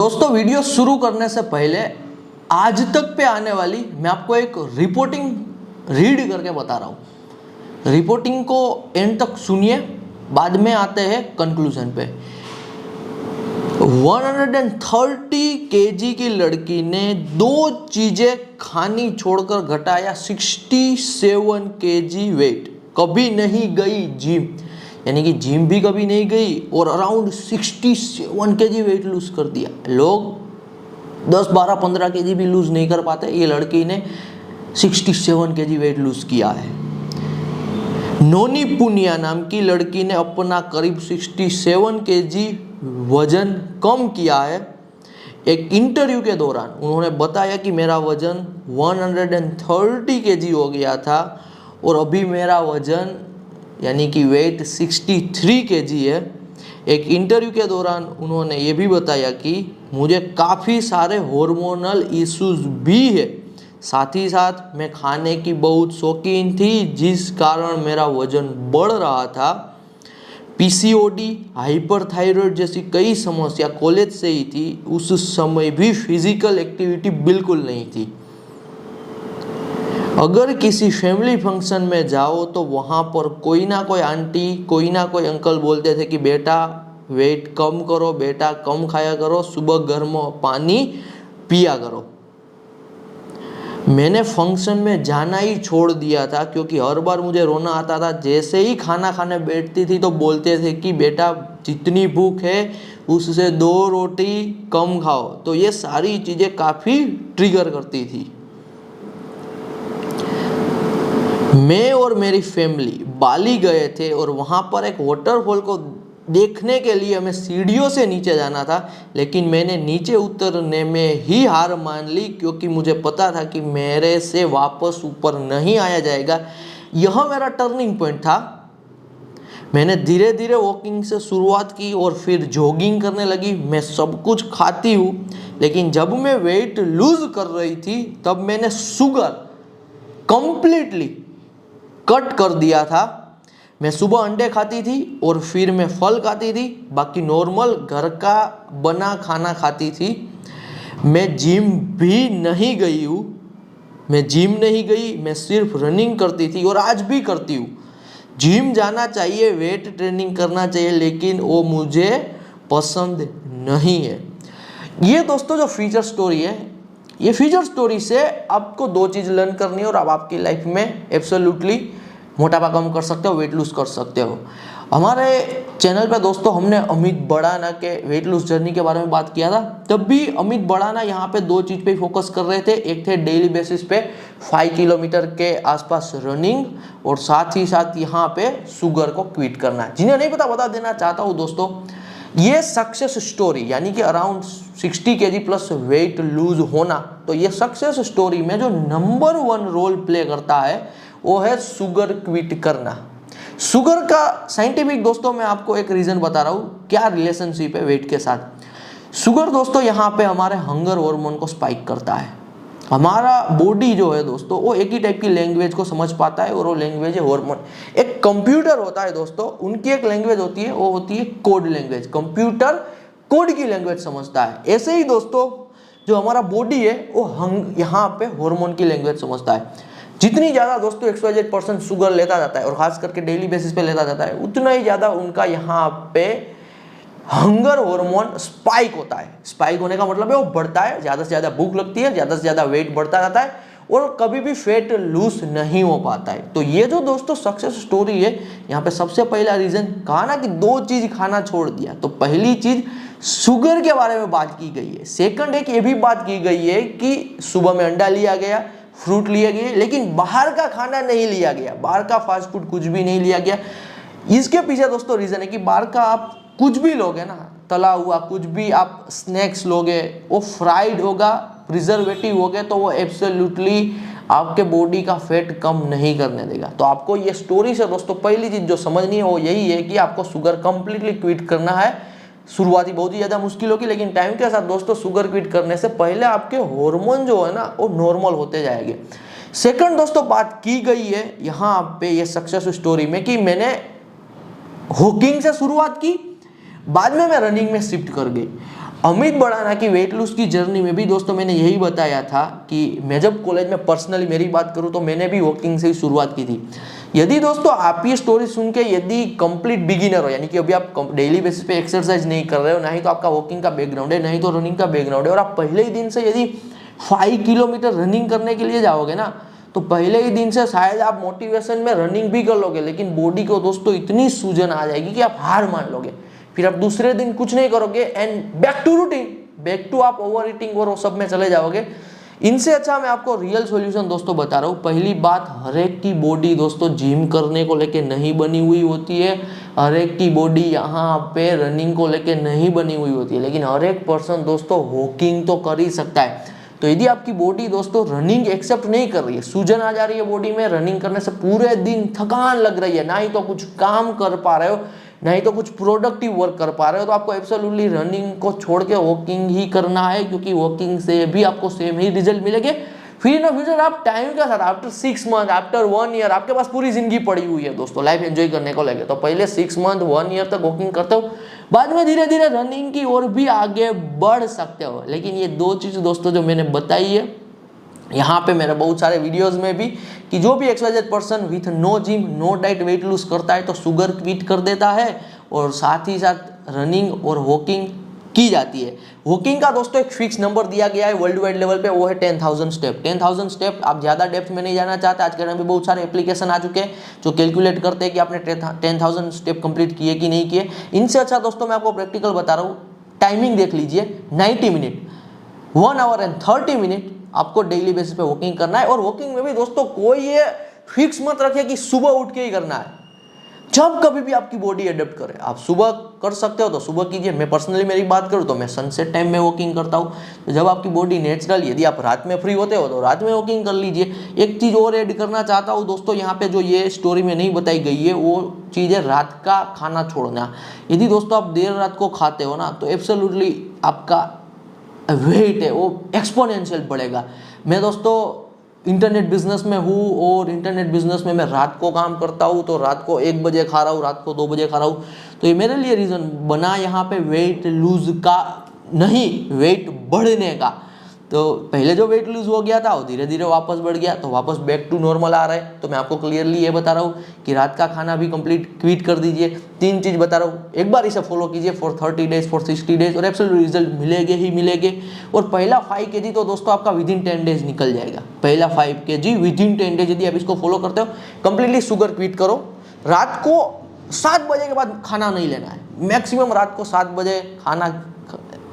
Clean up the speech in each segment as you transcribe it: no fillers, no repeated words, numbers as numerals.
दोस्तों वीडियो शुरू करने से पहले आज तक पे आने वाली मैं आपको एक रिपोर्टिंग रीड करके बता रहा हूँ। रिपोर्टिंग को एंड तक सुनिए, बाद में आते हैं कंक्लूजन पे। 130 केजी की लड़की ने 2 चीजें खानी छोड़कर घटाया 67 केजी वेट। कभी नहीं गई जिम, यानी कि जिम भी कभी नहीं गई और अराउंड 67 केजी वेट लूज कर दिया। लोग 10, 12, 15 केजी भी लूज नहीं कर पाते, ये लड़की ने 67 केजी वेट लूज किया है। नोनी पुनिया नाम की लड़की ने अपना करीब 67 केजी वजन कम किया है। एक इंटरव्यू के दौरान उन्होंने बताया कि मेरा वजन 130 केजी हो गया था और अभी मेरा वजन यानी कि वेट 63 केजी है। एक इंटरव्यू के दौरान उन्होंने ये भी बताया कि मुझे काफ़ी सारे हार्मोनल इश्यूज भी है, साथ ही साथ मैं खाने की बहुत शौकीन थी जिस कारण मेरा वजन बढ़ रहा था। पीसीओडी, हाइपरथायराइड जैसी कई समस्या कॉलेज से ही थी। उस समय भी फिजिकल एक्टिविटी बिल्कुल नहीं थी। अगर किसी फैमिली फंक्शन में जाओ तो वहाँ पर कोई ना कोई आंटी, कोई ना कोई अंकल बोलते थे कि बेटा वेट कम करो, बेटा कम खाया करो, सुबह गर्म पानी पिया करो। मैंने फंक्शन में जाना ही छोड़ दिया था क्योंकि हर बार मुझे रोना आता था। जैसे ही खाना खाने बैठती थी तो बोलते थे कि बेटा जितनी भूख है उससे 2 रोटी कम खाओ। तो ये सारी चीज़ें काफ़ी ट्रिगर करती थी। मैं और मेरी फैमिली बाली गए थे और वहाँ पर एक वाटरफॉल को देखने के लिए हमें सीढ़ियों से नीचे जाना था, लेकिन मैंने नीचे उतरने में ही हार मान ली क्योंकि मुझे पता था कि मेरे से वापस ऊपर नहीं आया जाएगा। यह मेरा टर्निंग पॉइंट था। मैंने धीरे धीरे वॉकिंग से शुरुआत की और फिर जॉगिंग करने लगी। मैं सब कुछ खाती हूँ, लेकिन जब मैं वेट लूज कर रही थी तब मैंने शुगर कंप्लीटली कट कर दिया था। मैं सुबह अंडे खाती थी और फिर मैं फल खाती थी, बाकी नॉर्मल घर का बना खाना खाती थी। मैं जिम भी नहीं गई हूँ, मैं जिम नहीं गई, मैं सिर्फ रनिंग करती थी और आज भी करती हूँ। जिम जाना चाहिए, वेट ट्रेनिंग करना चाहिए, लेकिन वो मुझे पसंद नहीं है। ये दोस्तों जो फीचर स्टोरी है, ये फीचर स्टोरी से आपको 2 चीज़ लर्न करनी है और आप आपकी लाइफ में एब्सोल्युटली मोटापा कम कर सकते हो, वेट लूज कर सकते हो। हमारे चैनल पे दोस्तों हमने अमित बड़ाना के वेट लूज जर्नी के बारे में बात किया था। तब भी अमित बड़ाना यहाँ पे 2 चीज़ पे फोकस कर रहे थे। एक थे डेली बेसिस पे 5 किलोमीटर के आसपास रनिंग और साथ ही साथ यहाँ पे शुगर को क्विट करना है। जिन्हें नहीं पता बता देना चाहता हूँ दोस्तों, ये सक्सेस स्टोरी यानी कि around 60 KG plus weight lose होना, तो ये सक्सेस स्टोरी में जो नंबर 1 रोल प्ले करता है वो है शुगर क्विट करना। शुगर का साइंटिफिक दोस्तों मैं आपको एक रीजन बता रहा हूँ क्या रिलेशनशिप है वेट के साथ। शुगर दोस्तों यहाँ पे हमारे हंगर हार्मोन को स्पाइक करता है। हमारा बॉडी जो है दोस्तों वो एक ही टाइप की लैंग्वेज को समझ पाता है और वो लैंग्वेज है हार्मोन। एक कंप्यूटर होता है दोस्तों, उनकी एक लैंग्वेज होती है, वो होती है कोड लैंग्वेज। कंप्यूटर कोड की लैंग्वेज समझता है। ऐसे ही दोस्तों जो हमारा बॉडी है वो यहाँ पे हार्मोन की लैंग्वेज समझता है। जितनी ज़्यादा दोस्तों XYZ% शुगर लेता जाता है और खास करके डेली बेसिस पे लेता जाता है, उतना ही ज़्यादा उनका यहाँ पे हंगर हार्मोन स्पाइक होता है। स्पाइक होने का मतलब है वो बढ़ता है, ज़्यादा से ज़्यादा भूख लगती है, ज़्यादा से ज़्यादा वेट बढ़ता जाता है और कभी भी फैट लूज नहीं हो पाता है। तो ये जो दोस्तों सक्सेस स्टोरी है, यहाँ पे सबसे पहला रीजन कहा ना कि 2 चीज़ खाना छोड़ दिया। तो पहली चीज़ शुगर के बारे में बात की गई है। सेकंड एक ये भी बात की गई है कि सुबह में अंडा लिया गया, फ्रूट लिए गए, लेकिन बाहर का खाना नहीं लिया गया, बाहर का फास्ट फूड कुछ भी नहीं लिया गया। इसके पीछे दोस्तों रीजन है कि बाहर का आप कुछ भी लोगे ना, तला हुआ कुछ भी आप स्नैक्स लोगे, वो फ्राइड होगा, प्रिजर्वेटिव होगे, तो वो एब्सोल्युटली आपके बॉडी का फैट कम नहीं करने देगा। तो आपको ये स्टोरी से दोस्तों पहली चीज जो समझनी है वो यही है कि आपको शुगर कंप्लीटली क्विट करना है। शुरुआती बहुत ही ज़्यादा मुश्किल होगी, लेकिन टाइम के साथ दोस्तों शुगर क्विट करने से पहले आपके हार्मोन जो है ना वो नॉर्मल होते जाएंगे। सेकंड दोस्तों बात की गई है यहाँ पे ये सक्सेस स्टोरी में कि मैंने वॉकिंग से शुरुआत की, बाद में मैं रनिंग में शिफ्ट कर गई। अमित बढ़ाना की वेट लूज की जर्नी में भी दोस्तों मैंने यही बताया था कि मैं जब कॉलेज में पर्सनली मेरी बात करूं तो मैंने भी वॉकिंग से ही शुरुआत की थी। यदि दोस्तों आप ये स्टोरी सुन के यदि कंप्लीट बिगिनर हो, यानी कि अभी आप डेली बेसिस पे एक्सरसाइज नहीं कर रहे हो, ना ही तो आपका वॉकिंग का बैकग्राउंड है, नहीं तो रनिंग का बैकग्राउंड है, और आप पहले ही दिन से यदि 5 किलोमीटर रनिंग करने के लिए जाओगे ना, तो पहले ही दिन से शायद आप मोटिवेशन में रनिंग भी कर लोगे, लेकिन बॉडी को दोस्तों इतनी सूजन आ जाएगी कि आप हार मान लोगे। फिर आप दूसरे दिन कुछ नहीं करोगे and back to routine, back to आप ओवर ईटिंग और वो सब में चले जाओगे। इनसे अच्छा मैं आपको रियल सॉल्यूशन दोस्तों बता रहा हूँ। पहली बात, हर एक की बॉडी दोस्तों जिम करने को लेके नहीं बनी हुई होती है, हर एक की बॉडी यहाँ पे रनिंग को लेके नहीं बनी हुई होती है, लेकिन हर एक पर्सन दोस्तों वॉकिंग तो कर ही सकता है। तो यदि आपकी बॉडी दोस्तों रनिंग एक्सेप्ट नहीं कर रही है, सूजन आ जा रही है बॉडी में, रनिंग करने से पूरे दिन थकान लग रही है, ना ही तो कुछ काम कर पा रहे हो, नहीं तो कुछ प्रोडक्टिव वर्क कर पा रहे हो, तो आपको एब्सोल्युटली रनिंग को छोड़ के वॉकिंग ही करना है, क्योंकि वॉकिंग से भी आपको सेम ही रिजल्ट मिलेंगे। फिर इन फ्यूचर आप टाइम के साथ आफ्टर 6 मंथ, आफ्टर 1 ईयर, आपके पास पूरी जिंदगी पड़ी हुई है दोस्तों लाइफ एंजॉय करने को लेके, तो पहले 6 मंथ 1 ईयर तक वॉकिंग करते हो, बाद में धीरे धीरे रनिंग की ओर भी आगे बढ़ सकते हो। लेकिन ये 2 चीज दोस्तों जो मैंने बताई है यहाँ पे मेरे बहुत सारे वीडियोस में भी, कि जो भी XYZ person with no gym no diet weight lose करता है तो शुगर क्विट कर देता है, और साथ ही साथ रनिंग और वॉकिंग की जाती है। वॉकिंग का दोस्तों एक फिक्स नंबर दिया गया है वर्ल्ड वाइड लेवल पे, वो है 10,000 स्टेप। 10,000 स्टेप, आप ज़्यादा डेप्थ में नहीं जाना चाहते, आज के टाइम पे बहुत सारे एप्लीकेशन आ चुके हैं जो कैलकुलेट करते हैं कि आपने 10,000 स्टेप कंप्लीट किए कि नहीं किए। इनसे अच्छा दोस्तों मैं आपको प्रैक्टिकल बता रहा हूँ, टाइमिंग देख लीजिए, 90 मिनट, 1 आवर एंड 30 मिनट आपको डेली बेसिस पे वॉकिंग करना है। और वॉकिंग में भी दोस्तों कोई ये फिक्स मत रखे कि सुबह उठ के ही करना है, जब कभी भी आपकी बॉडी अडेप्ट करे। आप सुबह कर सकते हो तो सुबह कीजिए, मैं पर्सनली मेरी बात करूँ तो मैं सनसेट टाइम में वॉकिंग करता हूँ। तो जब आपकी बॉडी नेचुरल, यदि आप रात में फ्री होते हो तो रात में वॉकिंग कर लीजिए। एक चीज़ और ऐड करना चाहता हूँ दोस्तों, यहाँ पे जो ये स्टोरी में नहीं बताई गई है वो चीज़ है रात का खाना छोड़ना। यदि दोस्तों आप देर रात को खाते हो ना, तो एब्सोल्युटली आपका वेट है वो एक्सपोनेंशियल बढ़ेगा। मैं दोस्तों इंटरनेट बिजनेस में हूँ, और इंटरनेट बिजनेस में मैं रात को काम करता हूँ, तो रात को 1 बजे खा रहा हूँ, रात को 2 बजे खा रहा हूँ, तो ये मेरे लिए रीज़न बना यहाँ पे वेट लूज का नहीं, वेट बढ़ने का। तो पहले जो वेट लूज हो गया था वो धीरे धीरे वापस बढ़ गया, तो वापस बैक टू नॉर्मल आ रहा है। तो मैं आपको क्लियरली ये बता रहा हूँ कि रात का खाना भी कंप्लीट क्विट कर दीजिए। 3 चीज़ बता रहा हूँ, एक बार इसे फॉलो कीजिए फॉर 30 डेज, फॉर 60 डेज, और एब्सोल्यूट रिजल्ट मिलेंगे ही मिलेंगे। और पहला 5 kg तो दोस्तों आपका विदिन 10 डेज निकल जाएगा। पहला 5 kg विदिन 10 डेज यदि आप इसको फॉलो करते हो, कंप्लीटली शुगर क्विट करो। रात को 7 बजे के बाद खाना नहीं लेना है, मैक्सिमम रात को 7 बजे खाना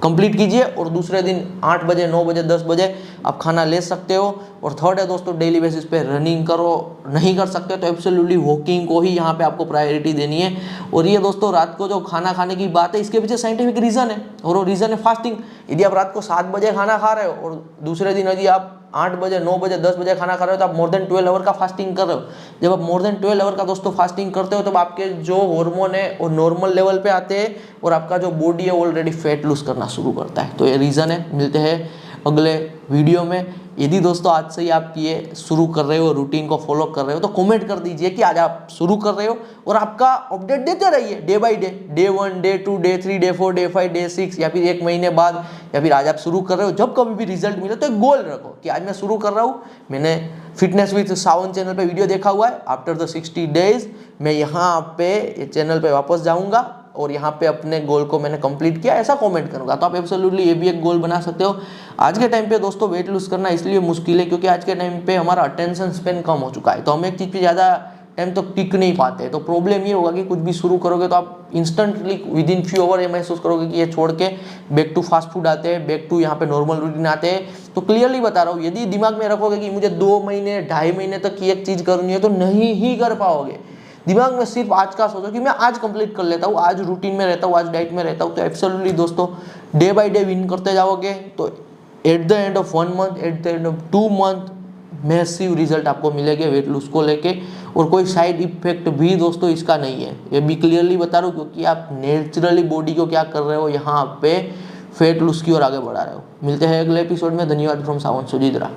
कंप्लीट कीजिए, और दूसरे दिन 8 बजे 9 बजे 10 बजे आप खाना ले सकते हो। और थर्ड है दोस्तों, डेली बेसिस पे रनिंग करो, नहीं कर सकते तो एब्सोल्युटली वॉकिंग को ही यहाँ पे आपको प्रायोरिटी देनी है। और ये दोस्तों रात को जो खाना खाने की बात है, इसके पीछे साइंटिफिक रीज़न है, और वो रीज़न है फास्टिंग। यदि आप रात को 7 बजे खाना खा रहे हो और दूसरे दिन यदि आप 8 बजे 9 बजे 10 बजे खाना खा रहे हो, तो आप मोर देन 12 आवर का फास्टिंग कर रहे हो। जब आप मोर देन 12 आवर का दोस्तों फास्टिंग करते हो, तब आपके जो हार्मोन है वो नॉर्मल लेवल पे आते हैं, और आपका जो बॉडी है ऑलरेडी फैट लूज करना शुरू करता है। तो ये रीज़न है। मिलते हैं अगले वीडियो में। यदि दोस्तों आज से ही आप ये शुरू कर रहे हो, रूटीन को फॉलो कर रहे हो, तो कमेंट कर दीजिए कि आज आप शुरू कर रहे हो, और आपका अपडेट देते रहिए day by day, day 1 day 2 day 3 day 4 day 5 day 6, या फिर 1 महीने बाद, या फिर आज आप शुरू कर रहे हो। जब कभी भी रिजल्ट मिले तो एक गोल रखो कि आज मैं शुरू कर रहा हूँ, मैंने फिटनेस विद सावन चैनल पे वीडियो देखा हुआ है, आफ्टर द 60 डेज मैं यहाँ पे ये चैनल पे वापस जाऊँगा और यहाँ पे अपने गोल को मैंने कंप्लीट किया, ऐसा कमेंट करूँगा। तो आप एब्सोल्युटली ये भी एक गोल बना सकते हो। आज के टाइम पे दोस्तों वेट लूज करना इसलिए मुश्किल है क्योंकि आज के टाइम पे हमारा अटेंशन स्पेन कम हो चुका है, तो हम एक चीज़ पे ज़्यादा टाइम तक टिक नहीं पाते। तो प्रॉब्लम ये होगा कि कुछ भी शुरू करोगे तो आप instantly within few hour ये महसूस करोगे कि ये छोड़ के बैक टू फास्ट फूड आते हैं, बैक टू यहाँ पे नॉर्मल रूटीन आते हैं। तो क्लियरली बता रहा हूँ, यदि दिमाग में रखोगे कि मुझे 2 महीने 2.5 महीने तक की एक चीज़ करनी है, तो नहीं ही कर पाओगे। दिमाग में सिर्फ आज का सोचो कि मैं आज कंप्लीट कर लेता हूँ, आज रूटीन में रहता हूँ, आज डाइट में रहता हूँ, तो एब्सोल्युटली दोस्तों डे बाय डे विन करते जाओगे। तो at the end of 1 month, at the end of 2 month massive result आपको मिलेंगे वेट लूज को लेके, और कोई साइड इफेक्ट भी दोस्तों इसका नहीं है। ये भी क्लियरली बता रहा हूँ क्योंकि आप नेचुरली बॉडी को क्या कर रहे हो, यहाँ पे फैट लूज की ओर आगे बढ़ा रहे हो। मिलते हैं अगले एपिसोड में। धन्यवाद फ्रॉम सावन सुजित्रा।